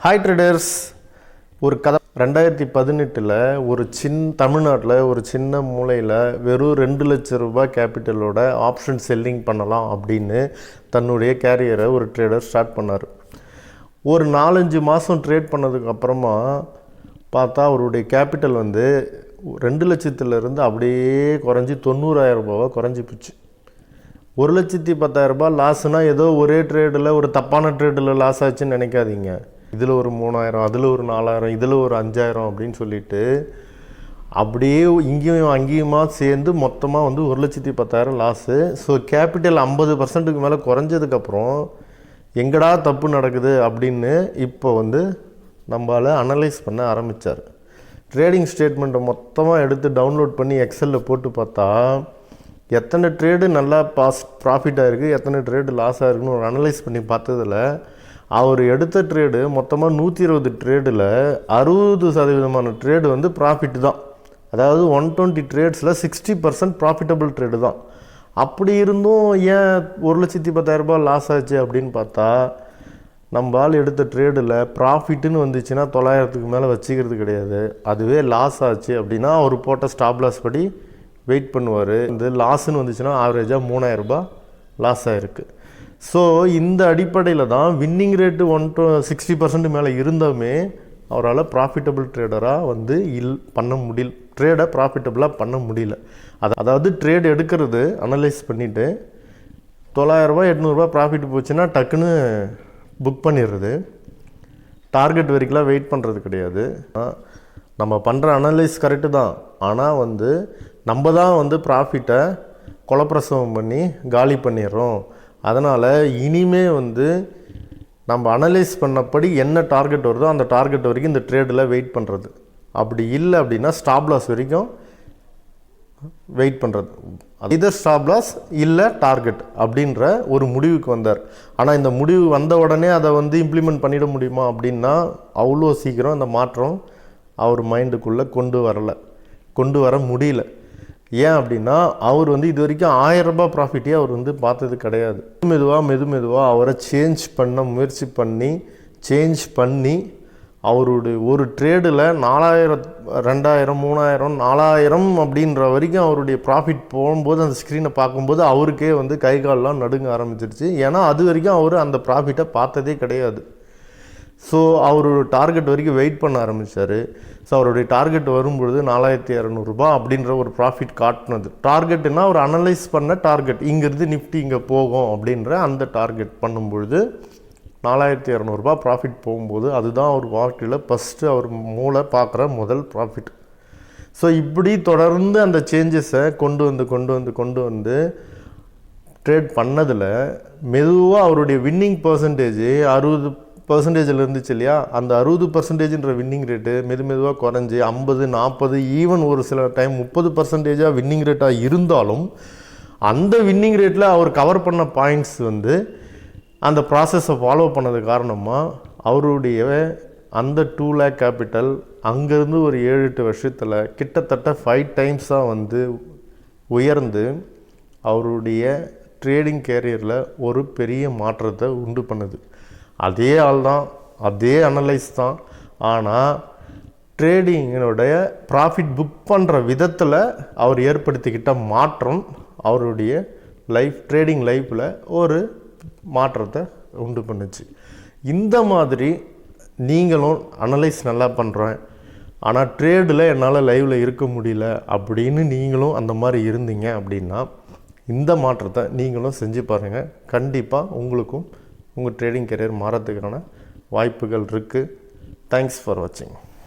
Hi traders. ஒரு கதை 2018 ஒரு தமிழ்நாட்டில் ஒரு சின்ன மூலையில் வெறும் 2 லட்ச ரூபாய் கேபிட்டலோட ஆப்ஷன் செல்லிங் பண்ணலாம் அப்படின்னு தன்னுடைய கேரியரை ஒரு ட்ரேடர் ஸ்டார்ட் பண்ணார். ஒரு 4-5 மாதம் ட்ரேட் பண்ணதுக்கு அப்புறமா பார்த்தா அவருடைய கேபிட்டல் 2 லட்சத்துலேருந்து அப்படியே குறைஞ்சி 90,000 ரூபாவை குறைஞ்சி போச்சு. 1,10,000 ரூபாய் லாஸ்னா ஏதோ ஒரே ட்ரேடில் ஒரு தப்பான ட்ரேடில் லாஸ் ஆச்சுன்னு நினைக்காதீங்க. இதில் ஒரு 3,000, அதில் ஒரு 4,000, இதில் ஒரு 5,000 அப்படின்னு சொல்லிட்டு அப்படியே இங்கேயும் அங்கேயுமா சேர்ந்து மொத்தமாக 1,10,000 லாஸு. ஸோ கேபிட்டல் 50% மேலே குறைஞ்சதுக்கப்புறம் எங்கடா தப்பு நடக்குது அப்படின்னு இப்போ நம்மளால் அனலைஸ் பண்ண ஆரம்பித்தார். ட்ரேடிங் ஸ்டேட்மெண்ட்டை மொத்தமாக எடுத்து டவுன்லோட் பண்ணி எக்ஸலில் போட்டு பார்த்தா எத்தனை ட்ரேடு நல்லா ப்ராஃபிட்டாக இருக்குது, எத்தனை ட்ரேடு லாஸ் ஆகிருக்குன்னு ஒரு அனலைஸ் பண்ணி பார்த்ததில் அவர் எடுத்த ட்ரேடு மொத்தமாக 120 ட்ரேடில் 60% ட்ரேடு ப்ராஃபிட் தான். அதாவது 120 ட்ரேட்ஸில் 60% ப்ராஃபிட்டபிள் ட்ரேடு தான். அப்படி இருந்தும் ஏன் 1,10,000 ரூபாய் லாஸ் ஆச்சு அப்படின்னு பார்த்தா நம்மளால் எடுத்த ட்ரேடில் ப்ராஃபிட்டுன்னு வந்துச்சுன்னா 900க்கு மேலே வச்சுக்கிறது கிடையாது. அதுவே லாஸ் ஆச்சு அப்படின்னா அவர் போட்ட ஸ்டாப் லாஸ் படி வெயிட் பண்ணுவார். லாஸ்ன்னு வந்துச்சுன்னா ஆவரேஜாக 3,000 ரூபாய் லாஸ் ஆகிருக்கு. ஸோ இந்த அடிப்படையில் தான் வின்னிங் ரேட்டு 60% மேலே இருந்தவுமே அவரால் ப்ராஃபிட்டபிள் ட்ரேடராக பண்ண முடியல, ட்ரேடை ப்ராஃபிட்டபுளாக பண்ண முடியல. அதாவது ட்ரேட் எடுக்கிறது அனலைஸ் பண்ணிவிட்டு 900 ரூபாய் 800 ரூபாய் ப்ராஃபிட் போச்சுன்னா டக்குன்னு புக் பண்ணிடுறது. டார்கெட் வரைக்கும்லாம் வெயிட் பண்ணுறது கிடையாது. நம்ம பண்ணுற அனலைஸ் கரெக்டு தான், ஆனால் நம்ம தான் ப்ராஃபிட்டை கொலப்பிரசவம் பண்ணி காலி பண்ணிடுறோம். அதனால் இனிமே நம்ம அனலைஸ் பண்ணபடி என்ன டார்கெட் வருதோ அந்த டார்கெட் வரைக்கும் இந்த ட்ரேடில் வெயிட் பண்ணுறது. அப்படி இல்லை அப்படின்னா ஸ்டாப் லாஸ் வரைக்கும் வெயிட் பண்ணுறது. இதர் ஸ்டாப் லாஸ் இல்லை டார்கெட் அப்படின்ற ஒரு முடிவுக்கு வந்தார். ஆனால் இந்த முடிவு வந்த உடனே அதை இம்ப்ளிமெண்ட் பண்ணிட முடியுமா அப்படின்னா அவ்வளோ சீக்கிரம் அந்த மாற்றம் அவர் மைண்டுக்குள்ளே கொண்டு வர முடியல. ஏன் அப்படின்னா அவர் இது வரைக்கும் 1000 ரூபாய் ப்ராஃபிட்டே அவர் பார்த்தது கிடையாது. மெதுவாக அவரை முயற்சி பண்ணி அவருடைய ஒரு ட்ரேடில் 4,000, 2,000, 3,000, 4,000 அப்படின்ற வரைக்கும் அவருடைய ப்ராஃபிட் போகும்போது அந்த ஸ்க்ரீனை பார்க்கும்போது அவருக்கே கை கால்லாம் நடுங்க ஆரம்பிச்சிருச்சு. ஏன்னா அது வரைக்கும் அவர் அந்த ப்ராஃபிட்டை பார்த்ததே கிடையாது. ஸோ அவர் டார்கெட் வரைக்கும் வெயிட் பண்ண ஆரம்பித்தார். ஸோ அவருடைய டார்கெட் வரும்பொழுது 4,200 ரூபாய் அப்படின்ற ஒரு ப்ராஃபிட் காட்டினது. டார்கெட்டுன்னா ஒரு அனலைஸ் பண்ண டார்கெட், இங்கேருந்து நிஃப்டி இங்கே போகும் அப்படின்ற அந்த டார்கெட் பண்ணும்பொழுது 4,200 ரூபாய் ப்ராஃபிட் போகும்போது அதுதான் அவர் வாழ்க்கையில் ஃபஸ்ட்டு அவர் மூளை பார்க்குற முதல் ப்ராஃபிட். ஸோ இப்படி தொடர்ந்து அந்த சேஞ்சஸை கொண்டு வந்து ட்ரேட் பண்ணதில் மெதுவாக அவருடைய வின்னிங் பர்சன்டேஜ் 60% இருந்துச்சு இல்லையா, அந்த 60%ன்ற வின்னிங் ரேட்டு மெதுவாக குறைஞ்சி 50, 40, ஈவன் ஒரு சில டைம் 30% வின்னிங் ரேட்டாக இருந்தாலும் அந்த வின்னிங் ரேட்டில் அவர் கவர் பண்ண பாயிண்ட்ஸ் அந்த ப்ராசஸை ஃபாலோ பண்ணது காரணமாக அவருடைய அந்த 2 lakh கேபிட்டல் அங்கேருந்து ஒரு 7-8 வருஷத்தில் கிட்டத்தட்ட 5 டைம்ஸாக உயர்ந்து அவருடைய ட்ரேடிங் கேரியரில் ஒரு பெரிய மாற்றத்தை உண்டு பண்ணுது. அதே ஆள் தான், அதே அனலைஸ் தான். ஆனால் ட்ரேடிங்கினுடைய ப்ராஃபிட் புக் பண்ணுற விதத்தில் அவர் ஏற்படுத்திக்கிட்ட மாற்றம் அவருடைய ட்ரேடிங் லைஃப்பில் ஒரு மாற்றத்தை உண்டு பண்ணுச்சு. இந்த மாதிரி நீங்களும் அனலைஸ் நல்லா பண்ணுறேன் ஆனால் ட்ரேடில் என்னால் லைவில் இருக்க முடியல அப்படின்னு நீங்களும் அந்த மாதிரி இருந்தீங்க அப்படின்னா இந்த மாற்றத்தை நீங்களும் செஞ்சு பாருங்கள். கண்டிப்பாக உங்களுக்கும் உங்கள் ட்ரேடிங் கரியர் மாறத்துக்கான வாய்ப்புகள் இருக்குது. தேங்க்ஸ் ஃபார் வாட்சிங்.